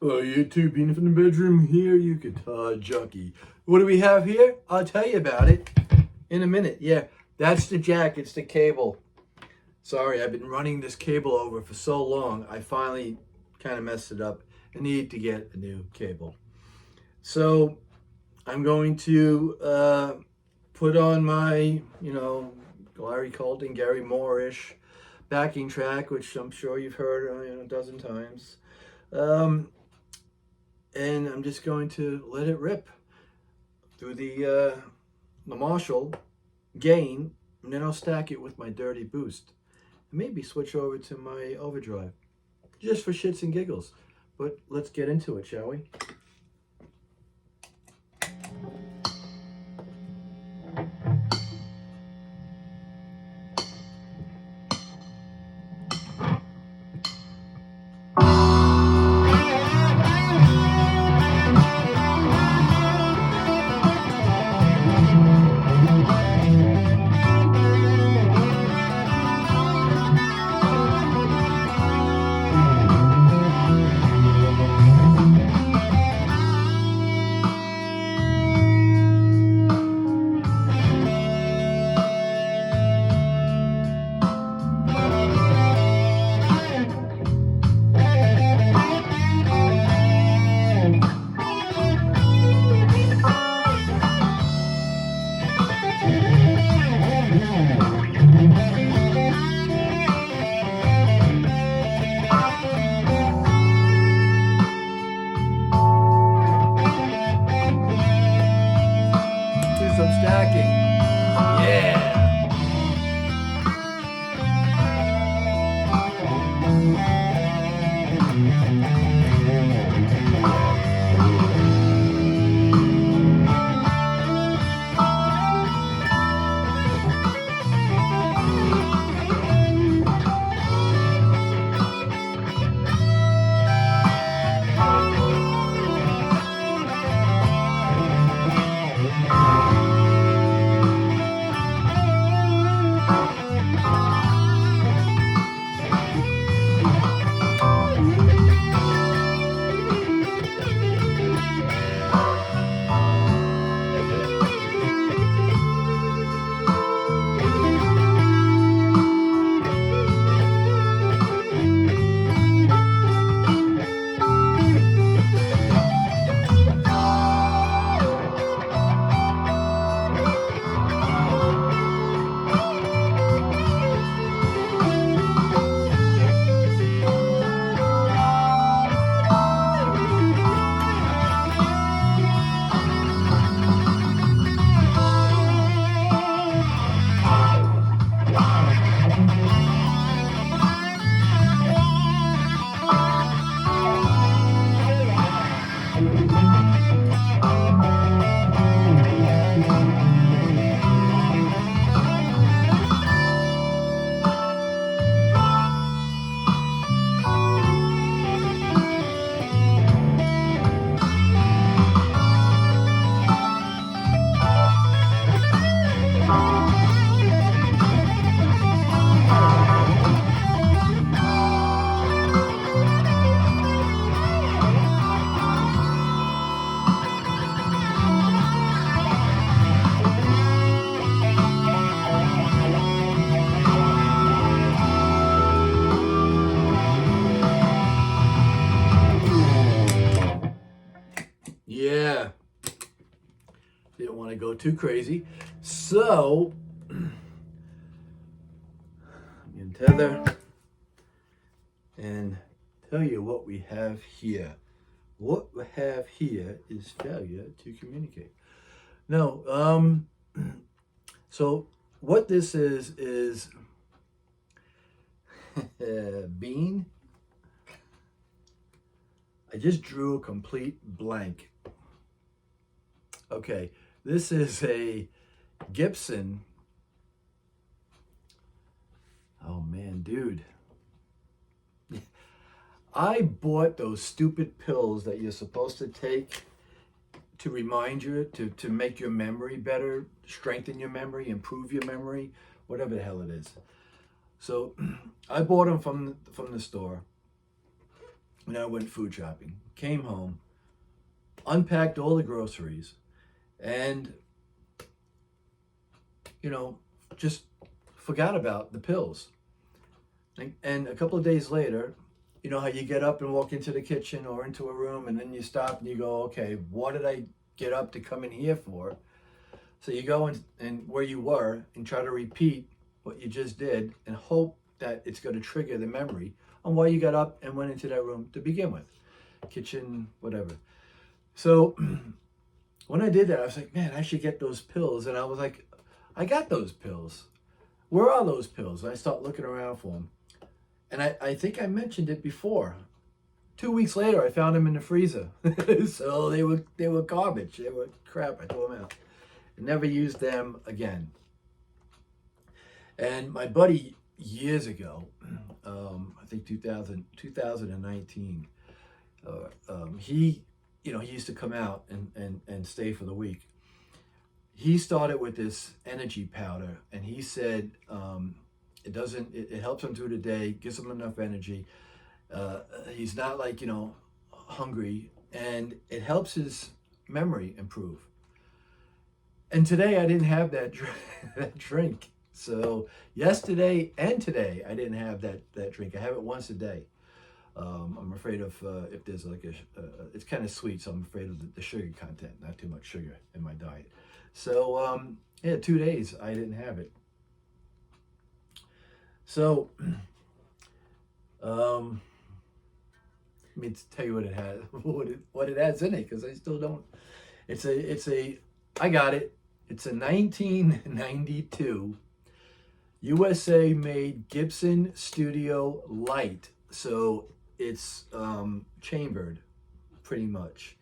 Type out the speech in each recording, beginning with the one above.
Hello YouTube, being from the bedroom here, you guitar junkie. What do we have here? I'll tell you about it in a minute. Yeah, that's the jack, it's the cable. Sorry, I've been running this cable over for so long, I finally kind of messed it up. I need to get a new cable. So, I'm going to put on my, Larry Colton, Gary Moore-ish backing track, which I'm sure you've heard a dozen times. And I'm just going to let it rip through the Marshall gain, and then I'll stack it with my dirty boost. And maybe switch over to my overdrive, just for shits and giggles. But let's get into it, shall we? Some stacking. Yeah. Yeah, didn't want to go too crazy, so I'm going to tether and tell you what we have here. What we have here is failure to communicate. No, so what this is bean. I just drew a complete blank. Okay, this is a Gibson. Oh man, dude. I bought those stupid pills that you're supposed to take to remind you, to make your memory better, strengthen your memory, improve your memory, whatever the hell it is. So I bought them from the store when I went food shopping. came home, unpacked all the groceries, and, you know, just forgot about the pills. And a couple of days later, you know how you get up and walk into the kitchen or into a room, and then you stop and you go, okay, what did I get up to come in here for? So you go and where you were and try to repeat what you just did and hope that it's going to trigger the memory on why you got up and went into that room to begin with. Kitchen, whatever. So when I did that, I was like, man, I should get those pills. And I was like, I got those pills. Where are those pills? And I start looking around for them. And I think I mentioned it before. 2 weeks later, I found them in the freezer. So they were garbage. They were crap. I threw them out. I never used them again. And my buddy years ago, I think 2019, he used to come out and stay for the week. He started with this energy powder, and he said it helps him through the day, gives him enough energy. He's not like, hungry, and it helps his memory improve. And today I didn't have that drink. So yesterday and today I didn't have that drink. I have it once a day. I'm afraid of if there's like it's kind of sweet, so I'm afraid of the sugar content, not too much sugar in my diet. So 2 days I didn't have it. So let me tell you what it has, what it has in it, because I still don't. I got it. It's a 1992 USA made Gibson Studio Lite. So it's chambered, pretty much.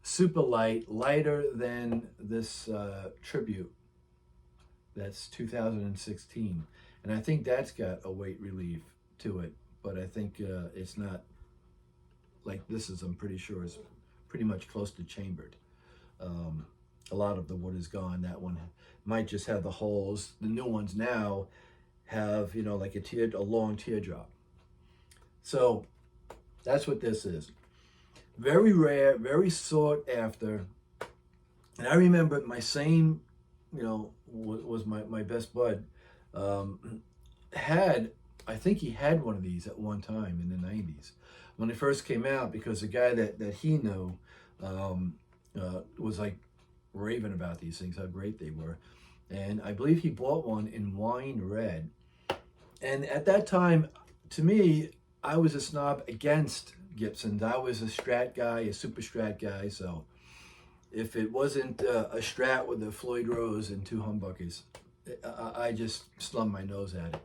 Super light, lighter than this Tribute. That's 2016. And I think that's got a weight relief to it. But I think it's not like this is, I'm pretty sure, is pretty much close to chambered. A lot of the wood is gone. That one might just have the holes. The new ones now have, like a long teardrop. So that's what this is. Very rare, very sought after. And I remember my same, was my best bud, I think he had one of these at one time in the 90s when it first came out, because the guy that he knew was like raving about these things, how great they were. And I believe he bought one in wine red. And at that time, to me, I was a snob against Gibsons. I was a Strat guy, a super Strat guy. So if it wasn't a Strat with a Floyd Rose and 2 humbuckers, I just slumped my nose at it.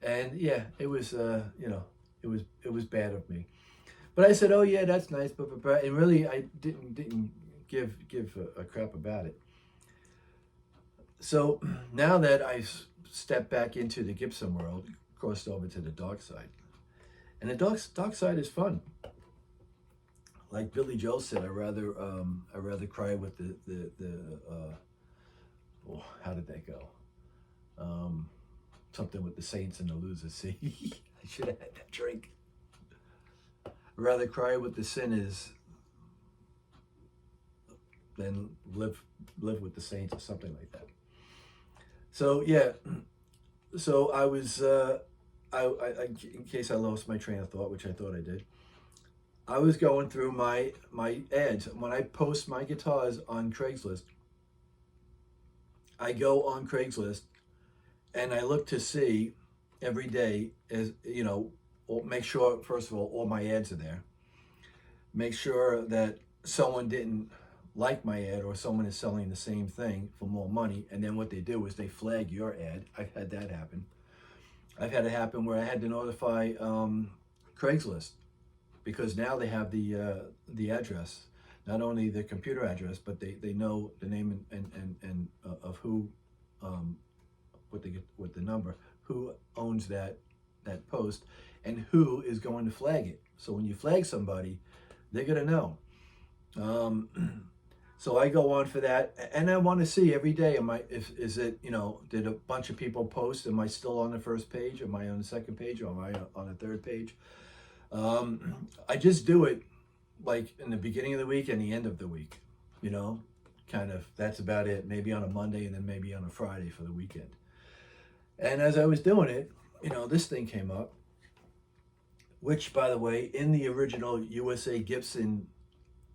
And yeah, it was, it was bad of me. But I said, oh yeah, that's nice, but and really I didn't give a crap about it. So now that I've stepped back into the Gibson world, crossed over to the dark side. And the dark side is fun. Like Billy Joel said, I rather cry with how did that go? Something with the saints and the losers. See, I should have had that drink. I'd rather cry with the sinners than live with the saints, or something like that. So yeah, so I was I in case I lost my train of thought, which I thought I did, I was going through my ads. When I post my guitars on Craigslist, I go on Craigslist and I look to see every day, as make sure, first of all my ads are there. Make sure that someone didn't like my ad, or someone is selling the same thing for more money, and then what they do is they flag your ad. I've had that happen. I've had it happen where I had to notify Craigslist, because now they have the address, not only the computer address, but they know the name and of who, with the number, who owns that post, and who is going to flag it. So when you flag somebody, they're gonna know. So I go on for that, and I want to see every day, is it, did a bunch of people post? Am I still on the first page? Am I on the second page? Or am I on the third page? I just do it like in the beginning of the week and the end of the week, you know, kind of, that's about it. Maybe on a Monday and then maybe on a Friday for the weekend. And as I was doing it, you know, this thing came up, which, by the way, in the original USA Gibson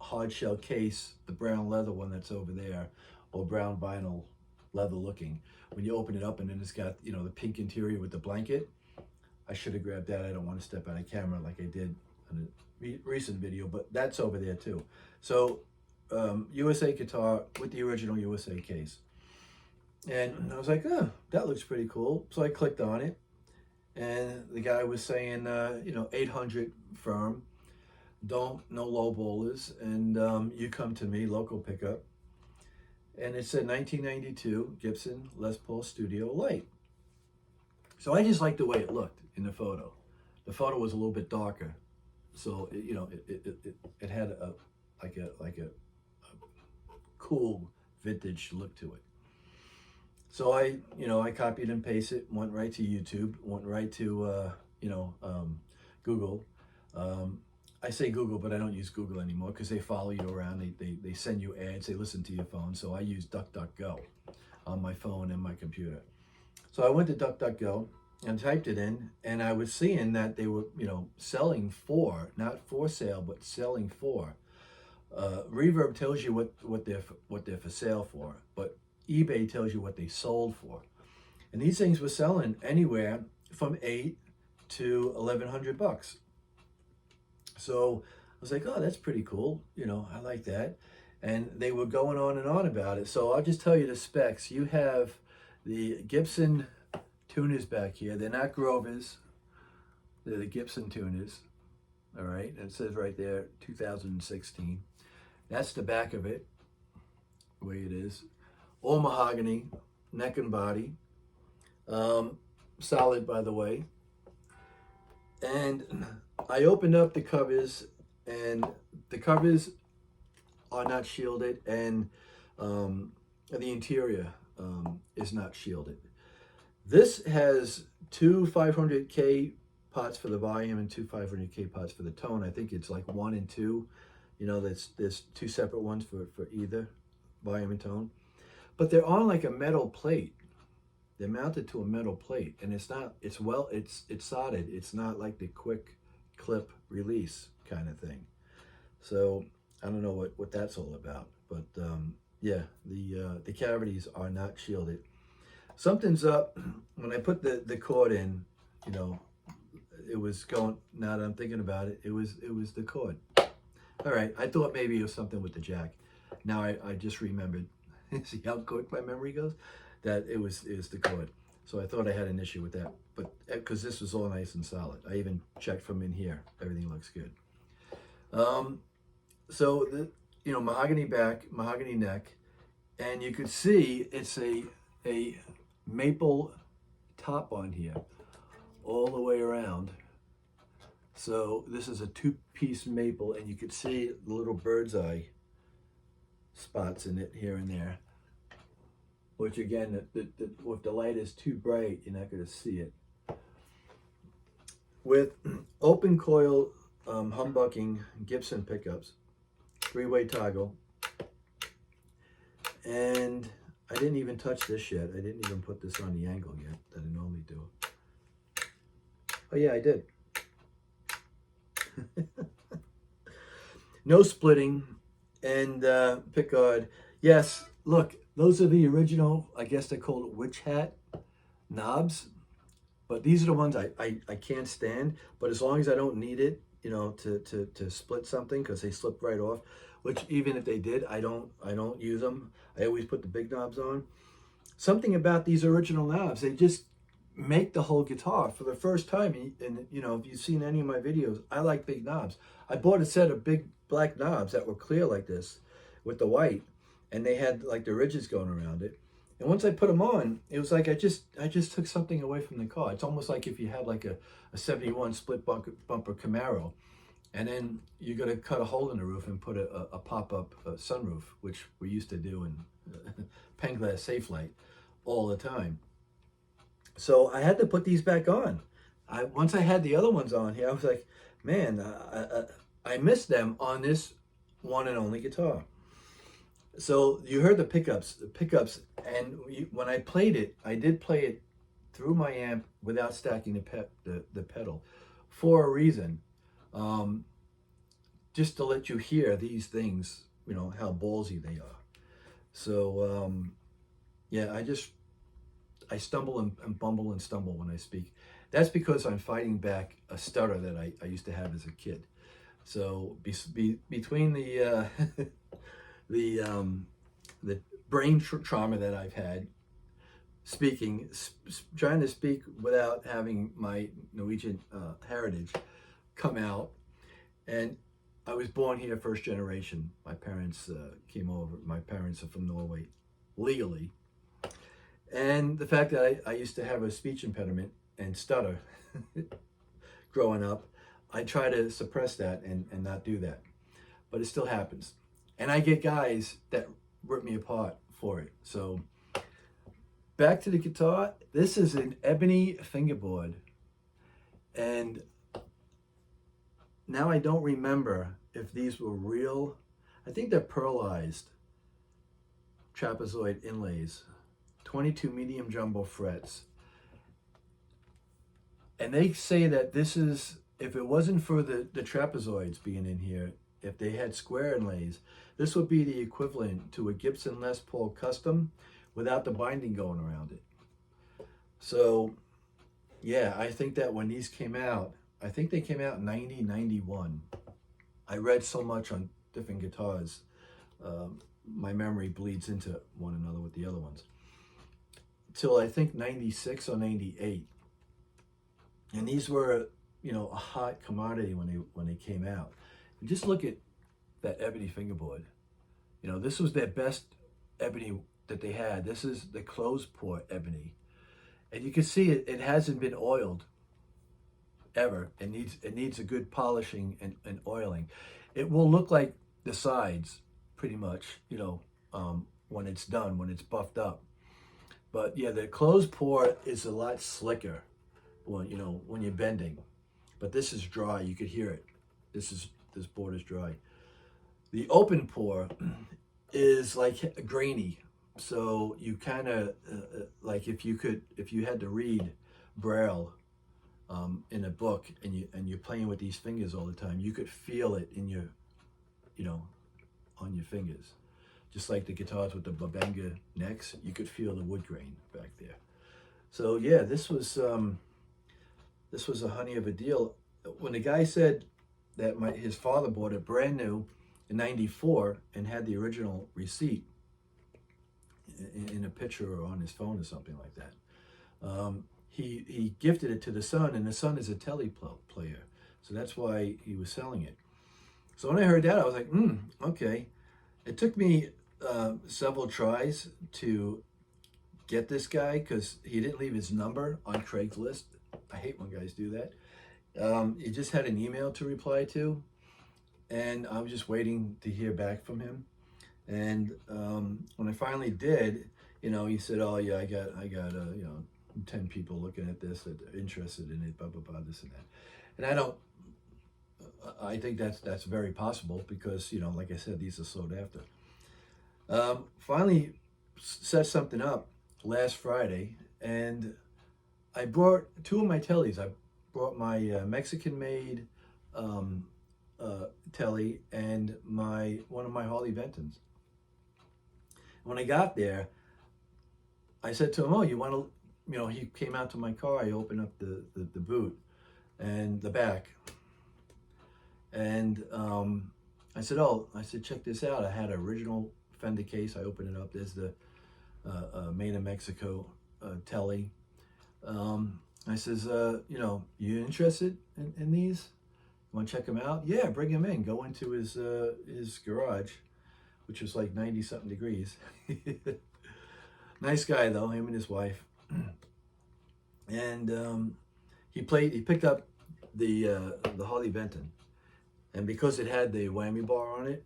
hard shell case, the brown leather one that's over there, or brown vinyl leather looking, when you open it up and then it's got, you know, the pink interior with the blanket. I should have grabbed that. I don't want to step out of camera like I did in a recent video, but that's over there too. So USA guitar with the original USA case. And I was like, oh, that looks pretty cool. So I clicked on it, and the guy was saying, you know, 800 firm, no low bowlers, and you come to me, local pickup. And it said 1992 Gibson Les Paul Studio Lite. So I just liked the way it looked in the photo. The photo was a little bit darker, so it, you know, it had a cool vintage look to it. So I copied and pasted, went right to YouTube, went right to Google. I say Google, but I don't use Google anymore because they follow you around. They send you ads. They listen to your phone. So I use DuckDuckGo on my phone and my computer. So I went to DuckDuckGo and typed it in, and I was seeing that they were, you know, selling for, not for sale, but selling for. Reverb tells you what they're for sale for, but eBay tells you what they sold for. And these things were selling anywhere from $800 to $1,100. So I was like, oh, that's pretty cool. You know, I like that. And they were going on and on about it. So I'll just tell you the specs. You have the Gibson tuners back here. They're not Grovers. They're the Gibson tuners. All right. And it says right there, 2016. That's the back of it, the way it is. All mahogany, neck and body. Solid, by the way. And I opened up the covers, and the covers are not shielded, and the interior is not shielded. This has two 500K pots for the volume and two 500K pots for the tone. I think it's like 1 and 2. You know, there's two separate ones for either volume and tone. But they're on like a metal plate. They're mounted to a metal plate, and it's soldered. It's not like the quick clip release kind of thing. So I don't know what that's all about, but yeah, the cavities are not shielded. Something's up. When I put the cord in, you know, it was going, now that I'm thinking about it, it was the cord. All right, I thought maybe it was something with the jack. Now I just remembered. See how quick my memory goes? That it was the cord. So I thought I had an issue with that, but because this was all nice and solid. I even checked from in here. Everything looks good. So the, you know, mahogany back, mahogany neck, and you could see it's a maple top on here all the way around. So this is a 2-piece maple, and you could see the little bird's eye spots in it here and there. Which again, if the light is too bright, you're not going to see it. With open coil humbucking Gibson pickups, 3-way toggle, and I didn't even touch this yet. I didn't even put this on the angle yet that I normally do. Oh yeah, I did. No splitting, and pickguard. Yes, look. Those are the original, I guess they're called witch hat knobs, but these are the ones I can't stand. But as long as I don't need it, you know, to split something, because they slip right off, which even if they did, I don't use them. I always put the big knobs on. Something about these original knobs, they just make the whole guitar. For the first time, and you know, if you've seen any of my videos, I like big knobs. I bought a set of big black knobs that were clear like this with the white, and they had like the ridges going around it. And once I put them on, it was like I just took something away from the car. It's almost like if you have like a 71 split bumper Camaro, and then you're gonna cut a hole in the roof and put a pop-up sunroof, which we used to do in Penglass Safe Light all the time. So I had to put these back on. Once I had the other ones on here, I was like, man, I missed them on this one and only guitar. So you heard the pickups, and when I played it, I did play it through my amp without stacking the pedal, for a reason, just to let you hear these things, you know, how ballsy they are. So yeah, I stumble and bumble and stumble when I speak. That's because I'm fighting back a stutter that I used to have as a kid. So between the the brain trauma that I've had, trying to speak without having my Norwegian heritage come out, and I was born here first generation. My parents came over. My parents are from Norway, legally, and the fact that I used to have a speech impediment and stutter growing up, I try to suppress that and not do that, but it still happens. And I get guys that rip me apart for it. So back to the guitar. This is an ebony fingerboard. And now I don't remember if these were real. I think they're pearlized trapezoid inlays, 22 medium jumbo frets. And they say that this is, if it wasn't for the trapezoids being in here, if they had square inlays, this would be the equivalent to a Gibson Les Paul Custom without the binding going around it. So yeah, I think that when these came out, I think they came out in 90, 91. I read so much on different guitars. My memory bleeds into one another with the other ones. Till I think 96 or 98. And these were, you know, a hot commodity when they came out. And just look at that ebony fingerboard. You know, this was their best ebony that they had. This is the closed port ebony. And you can see it hasn't been oiled ever. It needs a good polishing and oiling. It will look like the sides pretty much, you know, when it's done, when it's buffed up. But yeah, the closed port is a lot slicker when, you know, when you're bending. But this is dry, you could hear it. This board is dry. The open pour is like grainy. So you kind of like if you had to read Braille in a book and you're playing with these fingers all the time, you could feel it in your, you know, on your fingers. Just like the guitars with the Babenga necks, you could feel the wood grain back there. So yeah, this was a honey of a deal. When the guy said that his father bought it brand new in '94 and had the original receipt in a picture or on his phone or something like that, he gifted it to the son, and the son is a telly player, so that's why he was selling it. So when I heard that, I was like, okay. It took me several tries to get this guy because he didn't leave his number on Craigslist. I hate when guys do that. He just had an email to reply to, and I was just waiting to hear back from him. And when I finally did, you know, he said, "Oh yeah, I got you know, 10 people looking at this that are interested in it, blah blah blah, this and that." And I think that's very possible because, you know, like I said, these are sold after. Finally set something up last Friday, and I brought two of my tellies. I brought my Mexican-made telly and one of my Harley Bentons. When I got there, I said to him, "Oh, you want to?" You know, he came out to my car. I opened up the boot and the back, and I said, check this out. I had an original Fender case. I opened it up. There's the made in Mexico telly. I says, you know, you interested in these? You want to check them out? Yeah, bring him in. Go into his garage, which was like 90-something degrees. Nice guy though, him and his wife. And he picked up the Harley Benton, and because it had the whammy bar on it,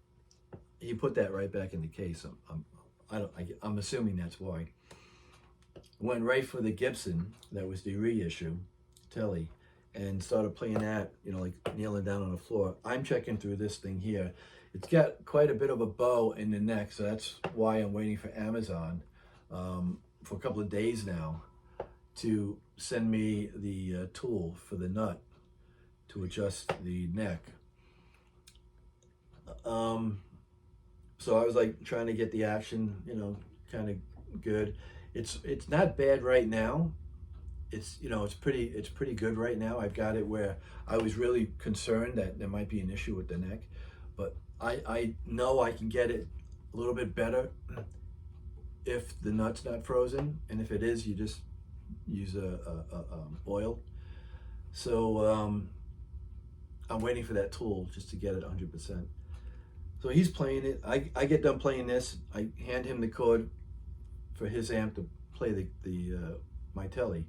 he put that right back in the case. I'm assuming that's why. Went right for the Gibson, that was the reissue telly, and started playing that, you know, like kneeling down on the floor. I'm checking through this thing here. It's got quite a bit of a bow in the neck, so that's why I'm waiting for Amazon for a couple of days now to send me the tool for the nut to adjust the neck. So I was like trying to get the action, you know, kind of good. It's not bad right now. It's, you know, it's pretty good right now. I've got it where I was really concerned that there might be an issue with the neck, but I know I can get it a little bit better if the nut's not frozen, and if it is, you just use oil. So I'm waiting for that tool just to get it 100%. So he's playing it. I get done playing this. I hand him the cord for his amp to play my telly,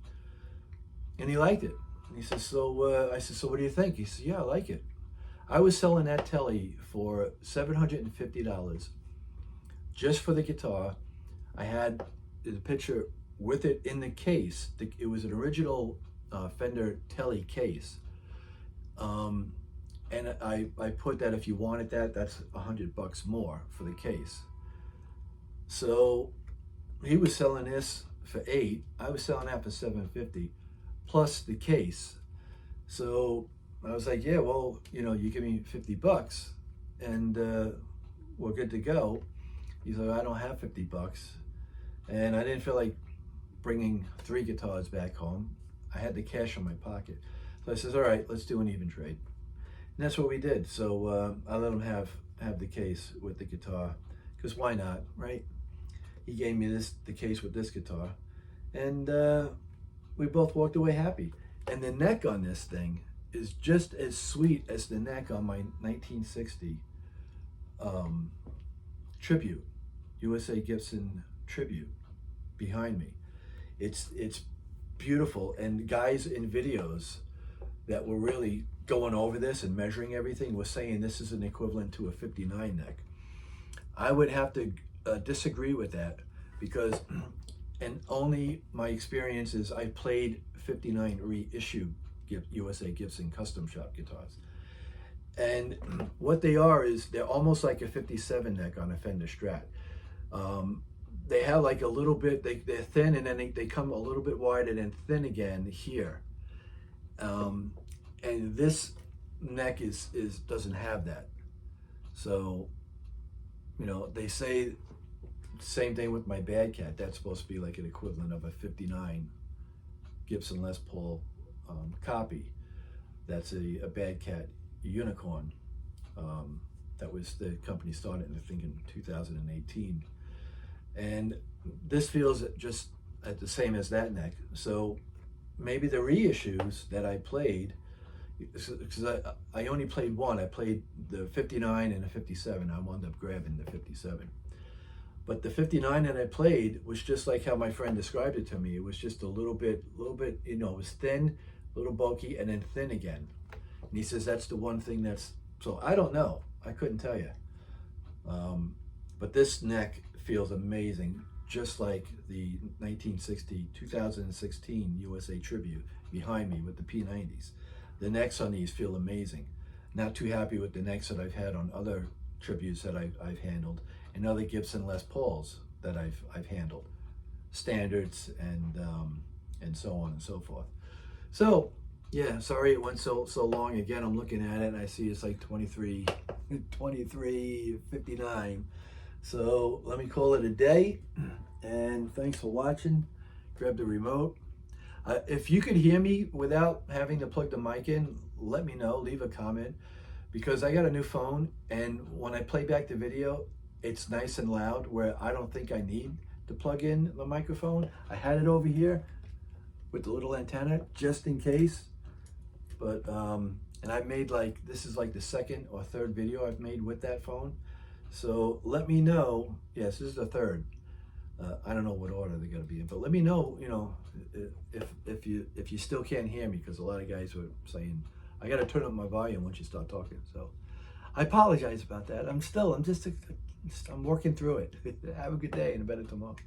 and he liked it. And he says, "So," I said, "So what do you think?" He said, "Yeah, I like it." I was selling that telly for $750 just for the guitar. I had the picture with it in the case. It was an original Fender telly case. And I put that if you wanted that, that's $100 more for the case. So he was selling this for $8. I was selling that for $750 plus the case. So I was like, yeah, well, you know, you give me $50 and we're good to go. He's like, I don't have $50. And I didn't feel like bringing 3 guitars back home. I had the cash in my pocket. So I says, all right, let's do an even trade. And that's what we did. So I let him have the case with the guitar, because why not, right? He gave me the case with this guitar, and we both walked away happy. And the neck on this thing is just as sweet as the neck on my 1960 Tribute, USA Gibson Tribute behind me. It's beautiful, and guys in videos that were really going over this and measuring everything was saying this is an equivalent to a 59 neck. I would have to disagree with that, because, and only my experience is I played 59 reissue USA Gibson custom shop guitars, and what they are is they're almost like a 57 neck on a Fender Strat. They have like a little bit, they're thin, and then they come a little bit wide and then thin again here. And this neck doesn't have that. So, you know, they say same thing with my Bad Cat. That's supposed to be like an equivalent of a 59 Gibson Les Paul copy. That's a Bad Cat Unicorn. That was the company started, I think, in 2018. And this feels just at the same as that neck. So maybe the reissues that I played, because I only played one. I played the 59 and the 57. I wound up grabbing the 57. But the 59 that I played was just like how my friend described it to me. It was just a little bit, you know, it was thin, a little bulky, and then thin again. And he says that's the one thing that's, so I don't know. I couldn't tell you. But this neck feels amazing, just like the 2016 USA Tribute behind me with the P90s. The necks on these feel amazing. Not too happy with the necks that I've had on other Tributes that I've handled, and other Gibson Les Pauls that I've handled, standards and so on and so forth. So yeah, sorry it went so long. Again, I'm looking at it and I see it's like 23:59. So let me call it a day, and thanks for watching. Grab the remote. If you could hear me without having to plug the mic in, let me know, leave a comment, because I got a new phone, and when I play back the video, it's nice and loud where I don't think I need to plug in the microphone. I had it over here with the little antenna just in case, but and I made like, this is like the second or third video I've made with that phone. So let me know. Yes, this is the third. I don't know what order they're gonna be in, but let me know, you know, if you still can't hear me, because a lot of guys were saying I gotta turn up my volume once you start talking. So I apologize about that. I'm working through it. Have a good day and a better tomorrow.